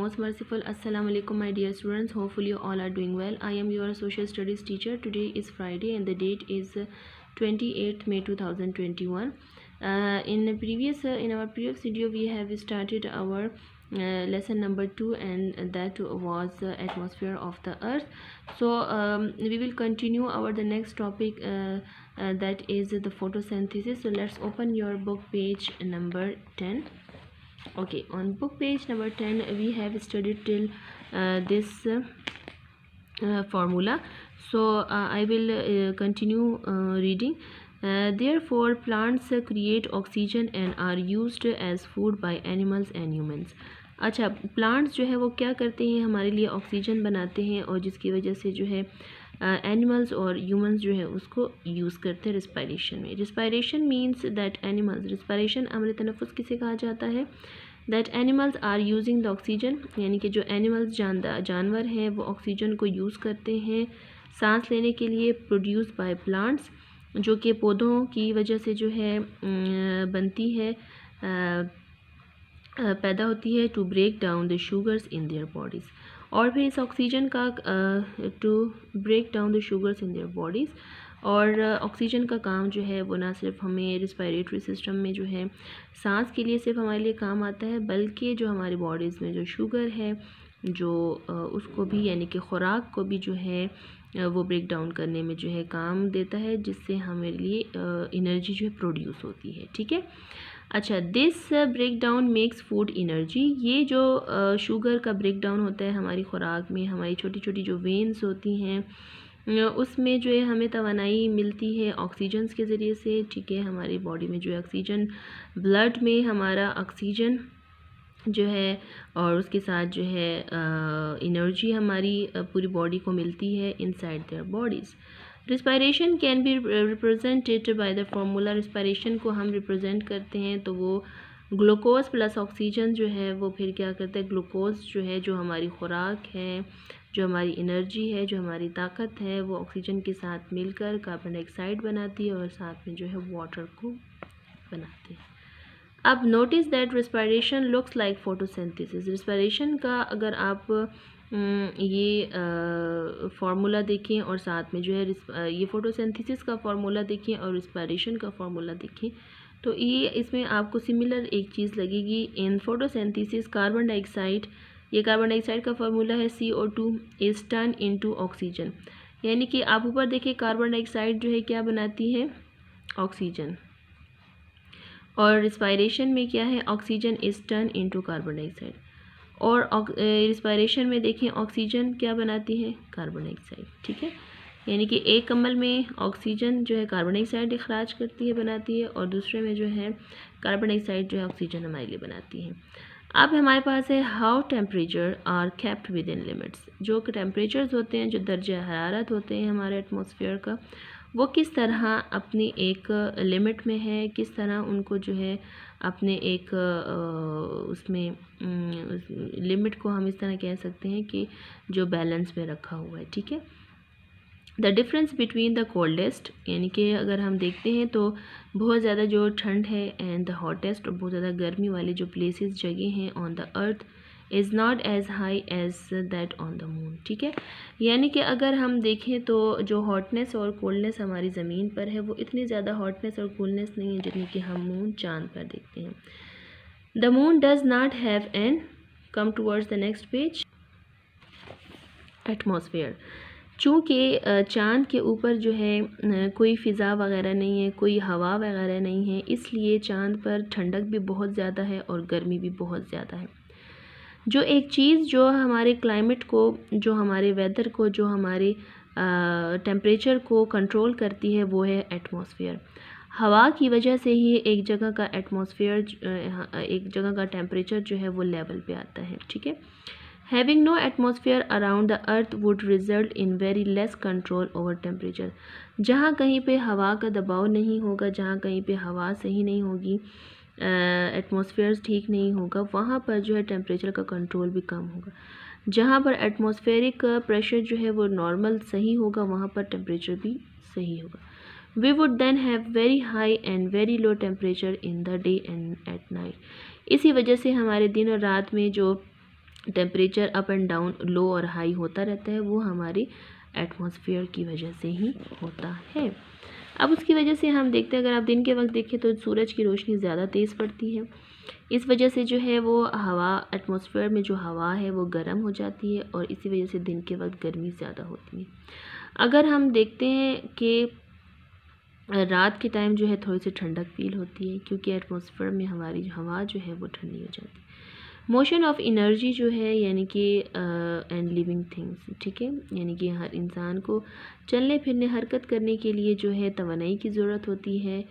most merciful. Assalamu alaikum my dear students. Hopefully you all are doing well. I am your social studies teacher. Today is Friday and the date is 28th May 2021. In our previous video we have started our lesson number 2 and that was atmosphere of the earth. So we will continue the next topic that is the photosynthesis. So let's open your book page number 10. Okay, on book page number 10 we have studied till this formula. So I will continue reading. Therefore plants create oxygen and are used as food by animals and humans. अच्छा, plants जो है वो क्या करते हैं, हमारे लिए oxygen बनाते हैं और जिसकी वजह से जो है एनिमल्स और ह्यूमंस जो है उसको यूज़ करते हैं रिस्पायरेशन में. Respiration means that animals, respiration अमल तनफ़ुस किसे कहा जाता है, that animals are using the oxygen, यानी कि जो एनिमल्स जानवर हैं वो ऑक्सीजन को यूज़ करते हैं सांस लेने के लिए, प्रोड्यूस बाय प्लांट्स, जो कि पौधों की वजह से जो है बनती है, पैदा होती है, to break down the sugars in their bodies. और फिर इस ऑक्सीजन का to break down the sugars in their bodies, और ऑक्सीजन का काम जो है वो ना सिर्फ हमें रिस्पायरेटरी सिस्टम में जो है सांस के लिए सिर्फ हमारे लिए काम आता है, बल्कि जो हमारी बॉडीज़ में जो शुगर है जो उसको भी यानी कि खुराक को भी जो है वो ब्रेक डाउन करने में जो है काम देता है, जिससे हमारे लिए एनर्जी जो है प्रोड्यूस होती है. ठीक है. अच्छा, this break down makes food energy. ये जो शुगर का ब्रेक डाउन होता है हमारी खुराक में, हमारी छोटी छोटी जो वेन्स होती हैं उसमें जो है हमें तवानाई मिलती है ऑक्सीजन के ज़रिए से. ठीक है. हमारी बॉडी में जो है ऑक्सीजन, ब्लड में हमारा ऑक्सीजन जो है और उसके साथ जो है एनर्जी हमारी पूरी बॉडी को मिलती है inside their bodies. Respiration can be represented by the formula. Respiration को हम रिप्रेजेंट करते हैं तो वो ग्लूकोज प्लस ऑक्सीजन जो है वो फिर क्या करता है, ग्लूकोज जो है जो हमारी खुराक है, जो हमारी एनर्जी है, जो हमारी ताकत है, वो ऑक्सीजन के साथ मिलकर कार्बन डाइऑक्साइड बनाती है और साथ में जो है वाटर को बनाते हैं. अब notice that respiration looks like photosynthesis. Respiration का अगर आप ये फार्मूला देखें और साथ में जो है ये फोटोसिंथेसिस का फार्मूला देखें और रिस्पायरेशन का फार्मूला देखें तो ये इसमें आपको सिमिलर एक चीज़ लगेगी. इन फोटोसिंथेसिस कार्बन डाइऑक्साइड, ये कार्बन डाइऑक्साइड का फार्मूला है CO2 is turn into oxygen. यानी कि आप ऊपर देखिए कार्बन डाइऑक्साइड जो है क्या बनाती है, ऑक्सीजन, और रिस्पायरेशन में क्या है, oxygen is turn into carbon dioxide. और रिस्पायरेशन में देखें ऑक्सीजन क्या बनाती है, कार्बन डाइऑक्साइड. ठीक है. यानी कि एक कमल में ऑक्सीजन जो है कार्बन डाइऑक्साइड इखराज करती है, बनाती है, और दूसरे में जो है कार्बन डाइऑक्साइड जो है ऑक्सीजन हमारे लिए बनाती है. अब हमारे पास है how temperature are kept within limits. जो टेम्परेचर्स होते हैं, जो दर्जा हरारत होते हैं हमारे एटमॉस्फेयर का, वो किस तरह अपनी एक लिमिट में है, किस तरह उनको जो है अपने एक उसमें लिमिट को हम इस तरह कह सकते हैं कि जो बैलेंस में रखा हुआ है. ठीक है. The difference between the coldest, यानी कि अगर हम देखते हैं तो बहुत ज़्यादा जो ठंड है एंड द हॉटेस्ट, और बहुत ज़्यादा गर्मी वाले जो प्लेसेस जगह हैं on the earth is not as high as that on the moon. ठीक है. यानी कि अगर हम देखें तो जो हॉटनेस और कोल्डनेस हमारी ज़मीन पर है वो इतनी ज़्यादा हॉटनेस और कोल्डनेस नहीं है जितनी कि हम मून, चाँद पर देखते हैं. The moon does not have an, come towards the next page, atmosphere. चूँकि चाँद के ऊपर जो है कोई फ़िज़ा वगैरह नहीं है, कोई हवा वगैरह नहीं है, इसलिए चाँद पर ठंडक भी बहुत ज़्यादा है और गर्मी भी बहुत ज़्यादा है. जो एक चीज़ जो हमारे क्लाइमेट को, जो हमारे वेदर को, जो हमारे टेम्परेचर को कंट्रोल करती है वो है एटमॉस्फेयर. हवा की वजह से ही एक जगह का एटमॉस्फेयर, एक जगह का टेम्परेचर जो है वो लेवल पे आता है. ठीक है. Having no atmosphere around the earth would result in very less control over temperature. जहाँ कहीं पे हवा का दबाव नहीं होगा, जहाँ कहीं पे हवा सही नहीं होगी, एटमॉस्फेयर ठीक नहीं होगा, वहाँ पर जो है टेम्परेचर का कंट्रोल भी कम होगा. जहाँ पर एटमॉस्फेरिक प्रेशर जो है वो नॉर्मल सही होगा, वहाँ पर टेम्परेचर भी सही होगा. We would then have very high and very low temperature in the day and at night. इसी वजह से हमारे दिन और रात में जो temperature up and down, low और हाई होता रहता है, वो हमारे एटमॉस्फेयर की वजह से ही होता है। अब उसकी वजह से हम देखते हैं, अगर आप दिन के वक्त देखें तो सूरज की रोशनी ज़्यादा तेज़ पड़ती है। इस वजह से जो है वो हवा, एटमॉस्फेयर में जो हवा है वो गर्म हो जाती है और इसी वजह से दिन के वक्त गर्मी ज़्यादा होती है। अगर हम देखते हैं कि रात के टाइम जो है थोड़ी सी ठंडक फील होती है, क्योंकि एटमॉस्फेयर में हमारी हवा जो है वो ठंडी हो जाती है। मोशन ऑफ एनर्जी जो है यानी कि एंड लिविंग थिंग्स, ठीक है, यानी कि हर इंसान को चलने फिरने हरकत करने के लिए जो है तवानाई की ज़रूरत होती है।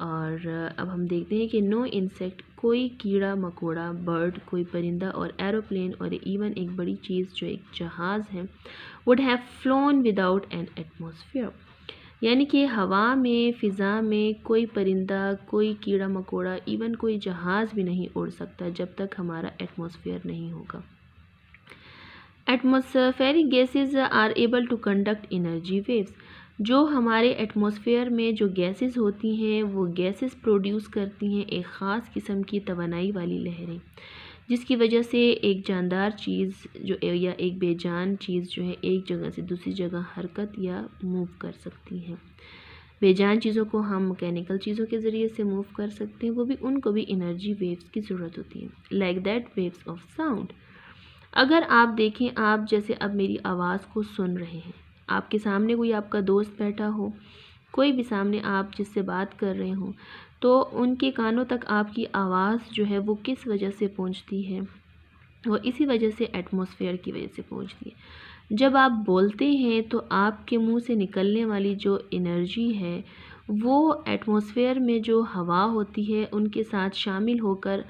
और अब हम देखते हैं कि नो इंसेक्ट, कोई कीड़ा मकोड़ा, बर्ड, कोई परिंदा और एरोप्लेन और इवन एक बड़ी चीज़ जो एक जहाज़ है, would have phloem without an atmosphere, यानी कि हवा में, फ़िज़ा में कोई परिंदा, कोई कीड़ा मकोड़ा, इवन कोई जहाज़ भी नहीं उड़ सकता जब तक हमारा एटमॉस्फेयर नहीं होगा। Atmospheric gases are able to conduct energy waves, जो हमारे एटमॉस्फेयर में जो गैसेस होती हैं वो गैसेस प्रोड्यूस करती हैं एक ख़ास किस्म की तवानाई वाली लहरें, जिसकी वजह से एक जानदार चीज़ जो या एक बेजान चीज़ जो है एक जगह से दूसरी जगह हरकत या मूव कर सकती हैं। बेजान चीज़ों को हम मैकेनिकल चीज़ों के ज़रिए से मूव कर सकते हैं, वो भी उनको भी एनर्जी वेव्स की ज़रूरत होती है, like that waves of sound. अगर आप देखें, आप जैसे अब मेरी आवाज़ को सुन रहे हैं, आपके सामने कोई आपका दोस्त बैठा हो, कोई भी सामने आप जिससे बात कर रहे हो, तो उनके कानों तक आपकी आवाज़ जो है वो किस वजह से पहुंचती है, वो इसी वजह से एटमॉस्फेयर की वजह से पहुंचती है। जब आप बोलते हैं तो आपके मुंह से निकलने वाली जो एनर्जी है वो एटमॉस्फेयर में जो हवा होती है उनके साथ शामिल होकर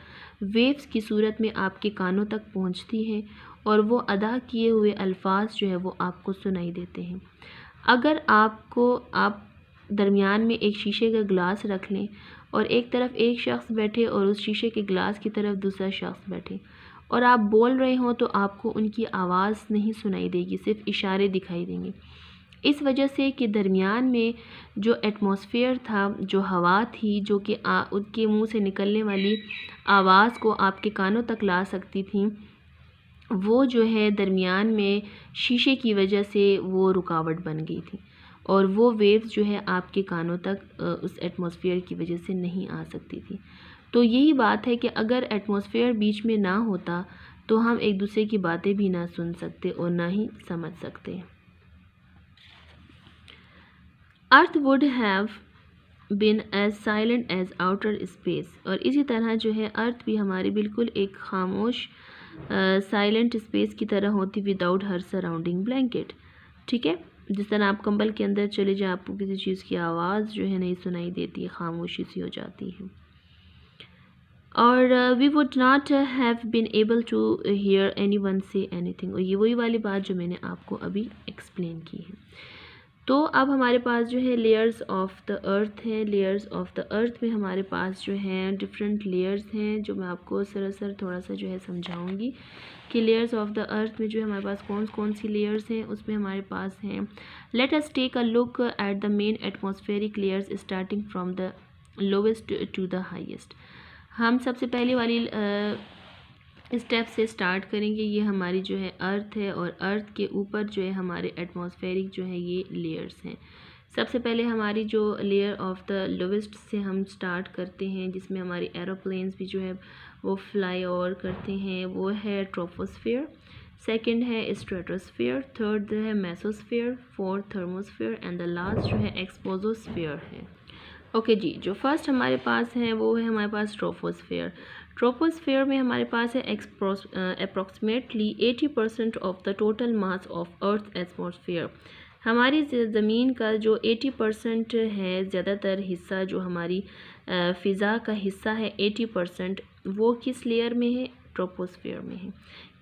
वेव्स की सूरत में आपके कानों तक पहुंचती है और वो अदा किए हुए अल्फाज जो है वो आपको सुनाई देते हैं। अगर आप दरमियान में एक शीशे का ग्लास रख लें और एक तरफ एक शख्स बैठे और उस शीशे के ग्लास की तरफ दूसरा शख्स बैठे और आप बोल रहे हों तो आपको उनकी आवाज़ नहीं सुनाई देगी, सिर्फ इशारे दिखाई देंगे। इस वजह से कि दरमियान में जो एटमॉस्फेयर था, जो हवा थी, जो कि उनके मुंह से निकलने वाली आवाज़ को आपके कानों तक ला सकती थी, वो जो है दरमियान में शीशे की वजह से वो रुकावट बन गई थी और वो वेव्स जो है आपके कानों तक उस एटमॉस्फेयर की वजह से नहीं आ सकती थी। तो यही बात है कि अगर एटमॉस्फेयर बीच में ना होता तो हम एक दूसरे की बातें भी ना सुन सकते और ना ही समझ सकते। Earth would have been as silent as outer space, और इसी तरह जो है अर्थ भी हमारी बिल्कुल एक खामोश साइलेंट स्पेस की तरह होती विदाउट हर सराउंडिंग ब्लैंकेट, ठीक है। जिस तरह आप कंबल के अंदर चले जाए आपको किसी चीज़ की आवाज़ जो है नहीं सुनाई देती है, खामोशी सी हो जाती है। और we would not have been able to hear anyone से एनीथिंग, और ये वही वाली बात जो मैंने आपको अभी एक्सप्लेन की है। तो अब हमारे पास जो है लेयर्स ऑफ द अर्थ है। लेयर्स ऑफ द अर्थ में हमारे पास जो हैं डिफरेंट लेयर्स हैं, जो मैं आपको सरसर थोड़ा सा जो है समझाऊंगी कि लेयर्स ऑफ द अर्थ में जो है हमारे पास कौन कौन सी लेयर्स हैं। उसमें हमारे पास हैं, let us take a look at the main atmospheric layers starting from the lowest to the highest. हम सबसे पहले वाली स्टेप से स्टार्ट करेंगे। ये हमारी जो है अर्थ है और अर्थ के ऊपर जो है हमारे एटमॉस्फेरिक जो है ये लेयर्स हैं। सबसे पहले हमारी जो लेयर ऑफ द लोवेस्ट से हम स्टार्ट करते हैं, जिसमें हमारी एरोप्लेन्स भी जो है वो फ्लाई ओवर करते हैं, वो है ट्रोपोस्फेयर। सेकंड है स्ट्रेटोस्फेयर, थर्ड है mesosphere, fourth thermosphere and the last जो है एक्सपोजोस्फेयर है। ओके जी, जो फर्स्ट हमारे पास है वो है हमारे पास ट्रोपोस्फेयर। ट्रोपोस्फेयर में हमारे पास है approximately 80% of the total mass of earth atmosphere. हमारी ज़मीन का जो 80% है, ज़्यादातर हिस्सा जो हमारी फ़िज़ा का हिस्सा है 80%, वो किस लेयर में है? ट्रोपोस्फेयर में है।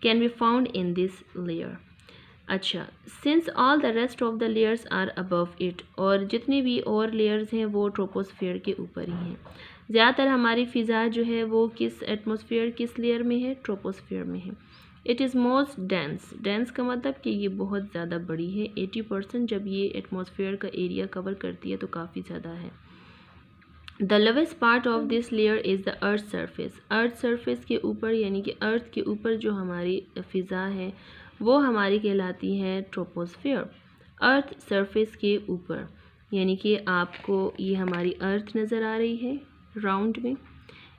Can be found in this layer. अच्छा, since all the rest of the layers are above it, और जितने भी और लेयर्स हैं वो ट्रोपोस्फेयर के ऊपर ही हैं। ज़्यादातर हमारी फ़िज़ा जो है वो किस एटमॉस्फेयर किस लेयर में है? ट्रोपोस्फेयर में है। It is most dense. Dense का मतलब कि ये बहुत ज़्यादा बड़ी है। 80% जब ये एटमॉस्फेयर का एरिया कवर करती है तो काफ़ी ज़्यादा है। The lowest part of this layer is the earth surface. Earth surface के ऊपर यानी कि अर्थ के ऊपर जो हमारी फ़िज़ा है वो हमारी कहलाती है ट्रोपोस्फियर। अर्थ सरफेस के ऊपर यानी कि आपको ये हमारी अर्थ नज़र आ रही है राउंड में,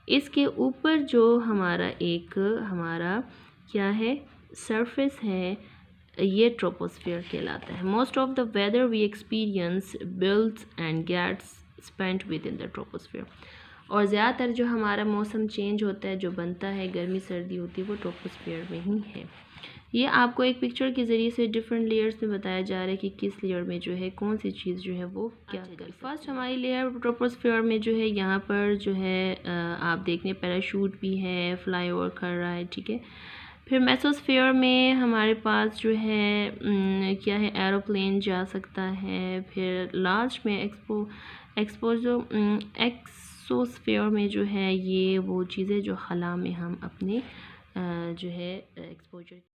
इसके ऊपर जो हमारा क्या है सरफेस है, ये ट्रोपोस्फियर कहलाता है। Most of the weather we experience builds and gets spent within the troposphere. और ज़्यादातर जो हमारा मौसम चेंज होता है, जो बनता है, गर्मी सर्दी होती है, वो ट्रोपोस्फियर में ही है। ये आपको एक पिक्चर के ज़रिए से डिफरेंट लेयर्स में बताया जा रहा है कि किस लेयर में जो है कौन सी चीज़ जो है वो क्या कर। फर्स्ट हमारी लेयर ट्रोपोस्फियर में जो है यहाँ पर जो है आप देखने पैराशूट भी है, फ्लाई ओवर कर रहा है, ठीक है। फिर मेसोस्फियर में हमारे पास जो है क्या है, एरोप्लेन जा सकता है। फिर लास्ट में एक्सोस्फियर में जो है ये वो चीज़ें जो खला में हम अपने जो है एक्सपोजर